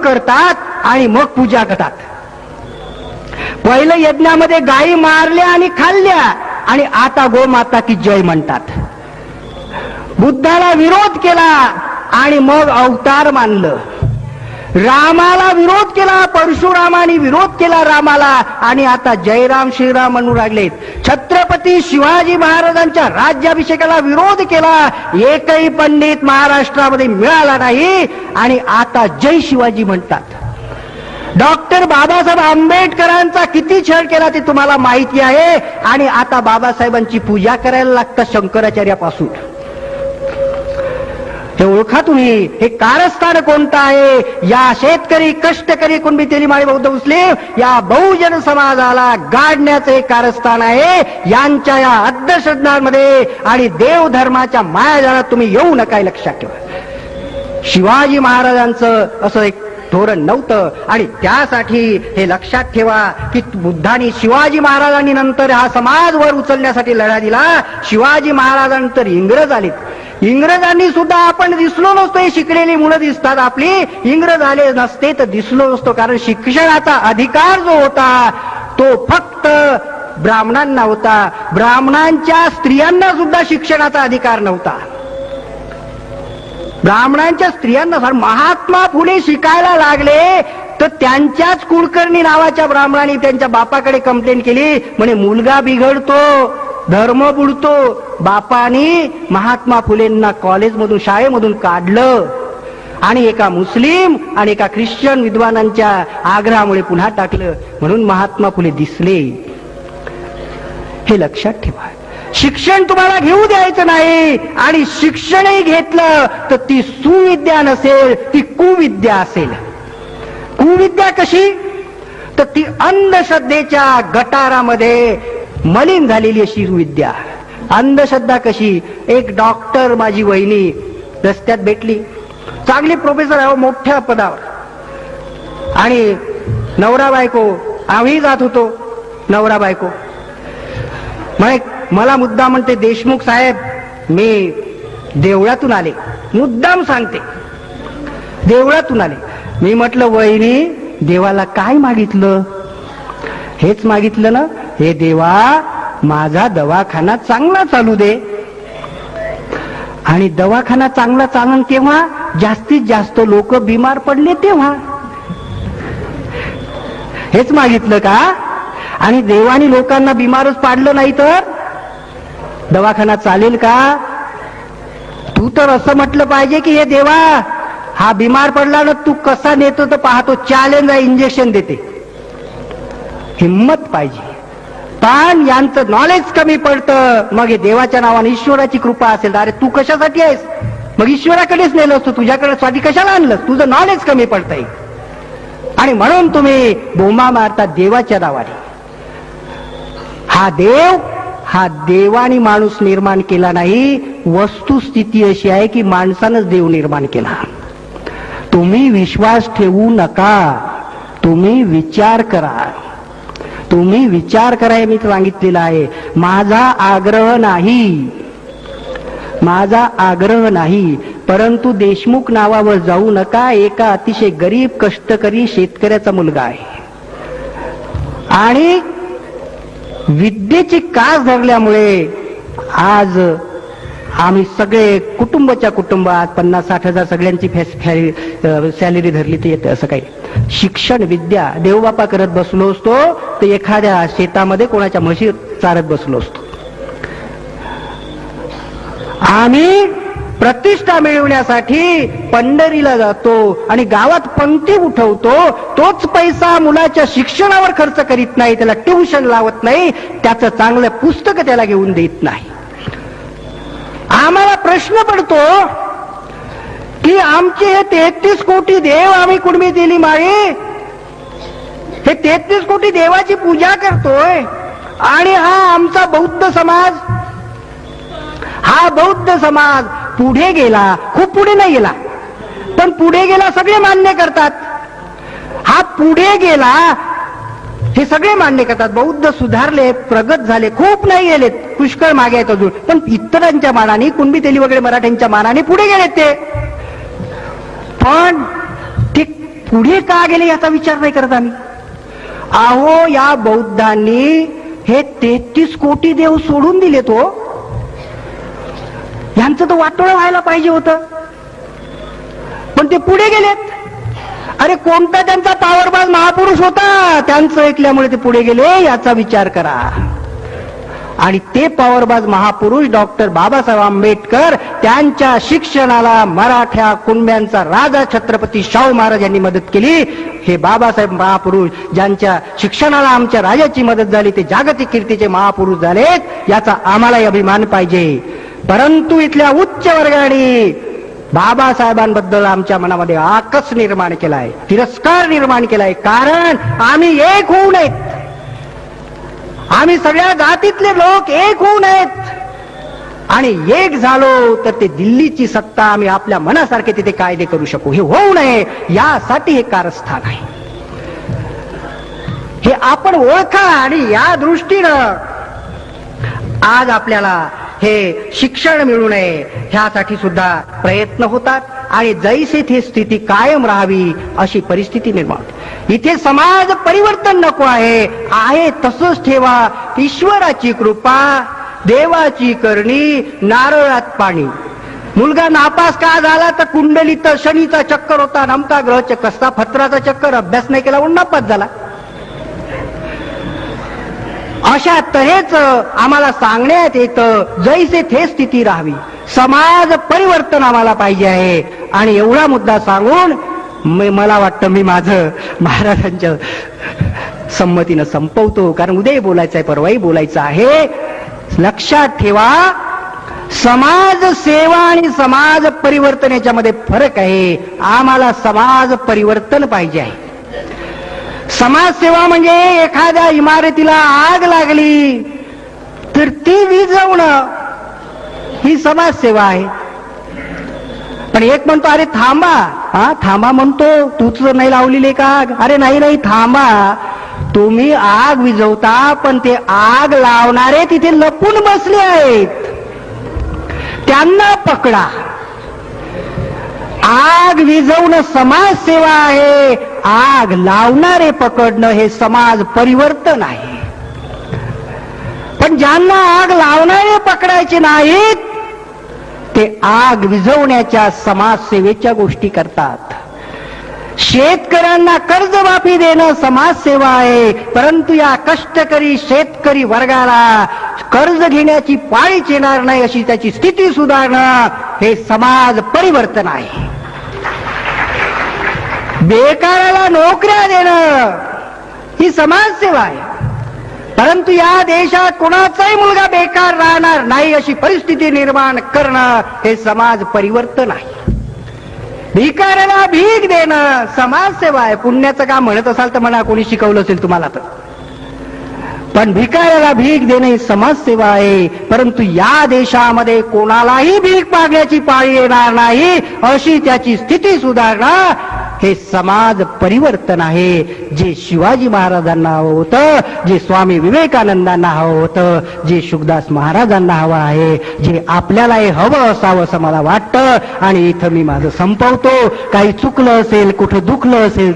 करतात आणि मग पूजा करतात. पहिलं यज्ञामध्ये गायी मारल्या आणि खाल्ल्या आणि आता गोमाता की जय म्हणतात. बुद्धाला विरोध केला आणि मग अवतार मानलं. रामाला विरोध केला, परशुरामाने विरोध केला रामाला आणि आता जयराम श्रीराम म्हणून लागलेत. छत्रपती शिवाजी महाराजांच्या राज्याभिषेकाला विरोध केला, एकही पंडित महाराष्ट्रामध्ये मिळाला नाही आणि आता जय शिवाजी म्हणतात. डॉक्टर बाबासाहेब आंबेडकरांचा किती छळ केला ते तुम्हाला माहिती आहे आणि आता बाबासाहेबांची पूजा करायला लागतं शंकराचार्यापासून. हे ओळखा तुम्ही, हे कारस्थान कोणतं आहे. या शेतकरी कष्टकरी कुणबी तेलीमाळी बौद्ध मुस्लिम या बहुजन समाजाला गाडण्याचं हे कारस्थान आहे. यांच्या या अंधश्रद्धांमध्ये आणि देवधर्माच्या मायाजाळात तुम्ही येऊ नका, लक्षात ठेवा. शिवाजी महाराजांचं असं एक धोरण नव्हतं आणि त्यासाठी हे लक्षात ठेवा की बुद्धांनी शिवाजी महाराजांनी नंतर हा समाज वर उचलण्यासाठी लढा दिला. शिवाजी महाराजांनंतर इंग्रज आले. इंग्रजांनी सुद्धा आपण दिसलो नसतो, हे शिकलेली मुलं दिसतात आपली. इंग्रज आले नसते तर दिसलो नसतो, कारण शिक्षणाचा अधिकार जो होता तो फक्त ब्राह्मणांना होता. ब्राह्मणांच्या स्त्रियांना सुद्धा शिक्षणाचा अधिकार नव्हता. ब्राह्मणांच्या स्त्रियांना महात्मा फुले शिकायला लागले तर त्यांच्याच कुलकर्णी नावाच्या ब्राह्मणांनी त्यांच्या बापाकडे कंप्लेंट केली, म्हणे मुलगा बिघडतो, धर्म बुडतो. बापानी महात्मा फुलेंना कॉलेजमधून शाळेमधून काढलं आणि एका मुस्लिम आणि एका ख्रिश्चन विद्वानांच्या आग्रहामुळे पुन्हा टाकलं. म्हणून महात्मा फुले दिसले. हे लक्षात ठेवा. शिक्षण तुम्हाला घेऊ द्यायचं नाही आणि शिक्षणही घेतलं तर ती सुविद्या नसेल, ती कुविद्या असेल. कुविद्या कशी तर ती अंधश्रद्धेच्या गटारामध्ये मलिन झालेली अशी विद्या. अंधश्रद्धा कशी, एक डॉक्टर माझी वहिनी रस्त्यात भेटली, चांगली प्रोफेसर आहे, मोठ्या पदावर, आणि नवरा बायको, आम्ही जात होतो नवरा बायको. मला मुद्दाम म्हणते, देशमुख साहेब मी देवळातून आले, मुद्दाम सांगते देवळातून आले. मी म्हटलं वहिनी देवाला काय मागितलं? हेच मागितलं ना, हे देवा माझा दवाखाना चांगला चालू दे. आणि दवाखाना चांगला चालून केव्हा? जास्तीत जास्त लोक बिमार पडले तेव्हा. हेच मागितलं का? आणि देवानी लोकांना बिमारच पाडलं नाही तर दवाखाना चालेल का? तू तर असं म्हटलं पाहिजे की हे देवा हा बिमार पडला ना, तू कसा नेतो तर पाहतो, चॅलेंज आहे, इंजेक्शन देते. हिम्मत पाहिजे. पण यांचं नॉलेज कमी पडतं. मग हे देवाच्या नावाने ईश्वराची कृपा असेल तर अरे तू कशासाठी आहेस, मग ईश्वराकडेच नेलं असतं, तुझ्याकडे साठी कशाला आणलं? तुझं नॉलेज कमी पडतंय आणि म्हणून तुम्ही बोंबा मारता देवाच्या नावाने. हा देवानी माणूस निर्माण केला नाही. वस्तुस्थिती अशी आहे की माणसानंच देव निर्माण केला. तुम्ही विश्वास ठेवू नका, तुम्ही विचार करा. तुम्ही विचार करा, हे मी सांगितलेलं आहे. माझा आग्रह नाही, परंतु देशमुख नावावर जाऊ नका. एका अतिशय गरीब कष्टकरी शेतकऱ्याचा मुलगा आहे आणि विद्येची कास धरल्यामुळे आज आम्ही सगळे कुटुंबाच्या कुटुंबात 50-60 हजार सगळ्यांची सॅलरी धरली ते येते. असं काही शिक्षण विद्या देवबापा करत बसलो असतो तर एखाद्या शेतामध्ये कोणाच्या म्हशी चारत बसलो असतो. आम्ही प्रतिष्ठा मिळवण्यासाठी पंढरीला जातो आणि गावात पंक्ती उठवतो. तोच पैसा मुलाच्या शिक्षणावर खर्च करीत नाही, त्याला ट्युशन लावत नाही, त्याचं चांगलं पुस्तक त्याला घेऊन देत नाही. आम्हाला प्रश्न पडतो की आमचे हे 33 कोटी देव आम्ही कुणबी दिली माळी, हे 33 कोटी देवाची पूजा करतोय आणि हा आमचा बौद्ध समाज पुढे गेला. खूप पुढे नाही गेला, पण पुढे गेला सगळे मान्य करतात. हा पुढे गेला हे सगळे मान्य करतात. बौद्ध सुधारले, प्रगत झाले, खूप नाही गेलेत, पुष्कळ मागे आहेत अजून, पण इतरांच्या मानाने, कुणबी तेली वगैरे मराठ्यांच्या मानाने पुढे गेलेत ते. पण ते पुढे का गेले याचा विचार नाही करत आम्ही. अहो या बौद्धांनी हे 33 कोटी देव सोडून दिले तो, यांचं तर वाटोळं व्हायला पाहिजे होतं, पण ते पुढे गेलेत. अरे कोणता त्यांचा पावरबाज महापुरुष होता, त्यांचं ऐकल्यामुळे ते पुढे गेले याचा विचार करा. आणि ते पावरबाज महापुरुष डॉक्टर बाबासाहेब आंबेडकर, त्यांच्या शिक्षणाला मराठा कुणब्यांचा राजा छत्रपती शाहू महाराज यांनी मदत केली. हे बाबासाहेब महापुरुष ज्यांच्या शिक्षणाला आमच्या राजाची मदत झाली, ते जागतिक कीर्तीचे महापुरुष झालेत, याचा आम्हालाही अभिमान पाहिजे. परंतु इथल्या उच्च वर्गाने बाबासाहेबांबद्दल आमच्या मनामध्ये आकस निर्माण केलाय, तिरस्कार निर्माण केलाय. कारण आम्ही एक होऊ नयेत, आम्ही सगळ्या जातीतले लोक एक होऊ नयेत, आणि एक झालो तर ते दिल्लीची सत्ता आम्ही आपल्या मनासारखे तिथे कायदे करू शकू. हे होऊ नये यासाठी हे कारस्थान आहे. हे आपण ओळखा, आणि या दृष्टीनं आज आपल्याला हे शिक्षण मिळू नये ह्यासाठी सुद्धा प्रयत्न होतात. आणि जैसे ती स्थिती कायम राहावी अशी परिस्थिती निर्माण. इथे समाज परिवर्तन नको आहे तसंच ठेवा. ईश्वराची कृपा, देवाची करणी, नारळात पाणी. मुलगा नापास का झाला तर कुंडलीत शनीचा चक्कर होता, नमता ग्रह चक्कर असता, फत्राचा चक्कर, अभ्यास नाही केला म्हणून नापास झाला. अशा तऱ्हेच आम्हाला सांगण्यात येतं जैसे थे स्थिती राहावी. समाज परिवर्तन आम्हाला पाहिजे आहे. आणि एवढा मुद्दा सांगून मला वाटतं मी माझं महाराजांच्या संमतीनं संपवतो, कारण उद्याही बोलायचं आहे, परवाही बोलायचं आहे. लक्षात ठेवा, समाज सेवा आणि समाज परिवर्तन याच्यामध्ये फरक आहे. आम्हाला समाज परिवर्तन पाहिजे आहे. समाजसेवा म्हणजे एखाद्या इमारतीला आग लागली तर ती विझवणं ही समाजसेवा आहे. पण एक म्हणतो अरे थांबा, थांबा म्हणतो, तूच नाही लावलेली का आग? अरे नाही थांबा, तुम्ही आग विझवता पण ते आग लावणारे तिथे लपून बसले आहेत, त्यांना पकडा. आग विझवणं समाजसेवा आहे, आग लावणारे पकडणं हे समाज परिवर्तन आहे. पण ज्यांना आग लावणारे पकडायचे नाहीत ते आग विझवण्याच्या समाजसेवेच्या गोष्टी करतात. शेतकऱ्यांना कर्जमाफी देणं समाजसेवा आहे, परंतु या कष्टकरी शेतकरी वर्गाला कर्ज घेण्याची पाळीच येणार नाही अशी त्याची स्थिती सुधारणं हे समाज परिवर्तन आहे. बेकाराला नोकऱ्या देणं ही समाजसेवा आहे, परंतु या देशात कोणाचाही मुलगा बेकार राहणार नाही अशी परिस्थिती निर्माण करणं हे समाज परिवर्तन आहे. भिकाऱ्याला भीक देणं समाजसेवा आहे. पुण्याचं काम म्हणत असाल तर म्हणा, कोणी शिकवलं असेल तुम्हाला तर. पण भिकाऱ्याला भीक देणे ही समाजसेवा आहे, परंतु या देशामध्ये कोणालाही भीक मागण्याची पाळी येणार नाही अशी त्याची स्थिती सुधारणं हे समाज परिवर्तन आहे. जे शिवाजी महाराजांना हवं होतं, जे स्वामी विवेकानंदांना हवं होतं, जे शुकदास महाराजांना हवं आहे, जे आपल्याला हे हवं असावं असं मला वाटतं. आणि इथं मी माझं संपवतो. काही चुकलं असेल, कुठं दुखलं असेल